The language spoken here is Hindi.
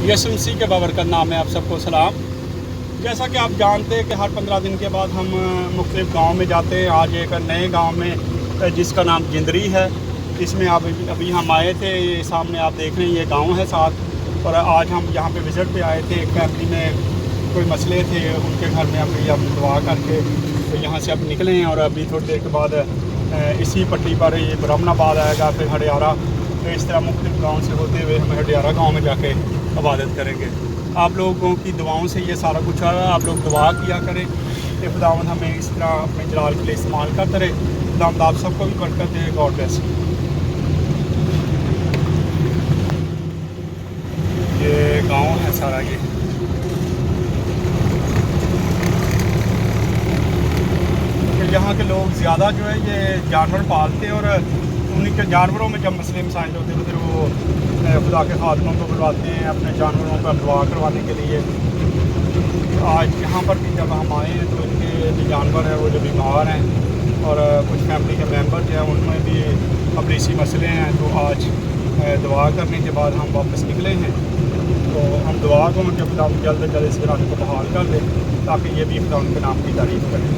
यसु मसीह के बाबरकत नाम है। आप सबको सलाम। जैसा कि आप जानते हैं कि हर 15 दिन के बाद हम मुख्तलिफ़ गाँव में जाते हैं। आज एक नए गाँव में जिसका नाम जिंदरी है, इसमें आप अभी हम आए थे। ये सामने आप देख रहे हैं, ये गाँव है साथ। और आज हम यहाँ पे विज़िट पे आए थे। एक फैमिली में कोई मसले थे उनके घर में, अभी हम दुआ करके तो यहाँ से अब निकले हैं। और अभी थोड़ी देर के बाद इसी पट्टी पर ये ब्राह्मणाबाद आएगा, फिर हडियारा। तो इस तरह मुख्तलिफ़ गाँव से होते हुए हम हडियारा गाँव में जाके इबादत करेंगे। आप लोगों की दुआओं से ये सारा कुछ आ रहा है। आप लोग दुआ किया करें कि खुदावंद हमें इस तरह अपने जलाल के लिए इस्तेमाल करते रहे। खुदावंद आप सबको भी बरकत दे। God bless. ये गांव है सारा। ये यहाँ के लोग ज़्यादा जो है ये जानवर पालते हैं, और उन्हीं के जानवरों में जब मसले मसाइल होते हैं तो फिर वो खुदा के खादमों को बुलवाते हैं अपने जानवरों पर दुआ करवाने के लिए। आज यहाँ पर भी जब हम आए हैं तो इनके जो जानवर हैं वो जो बीमार हैं, और कुछ फैमिली के मेंबर जो हैं उनमें भी अपने इसी मसले हैं। तो आज दुआ करने के बाद हम वापस निकले हैं। तो हम दुआ करें कि खुदा जल्द से जल्द इस गिराने को बहाल कर दे, ताकि ये भी खुदा उनके नाम की तारीफ़ करें।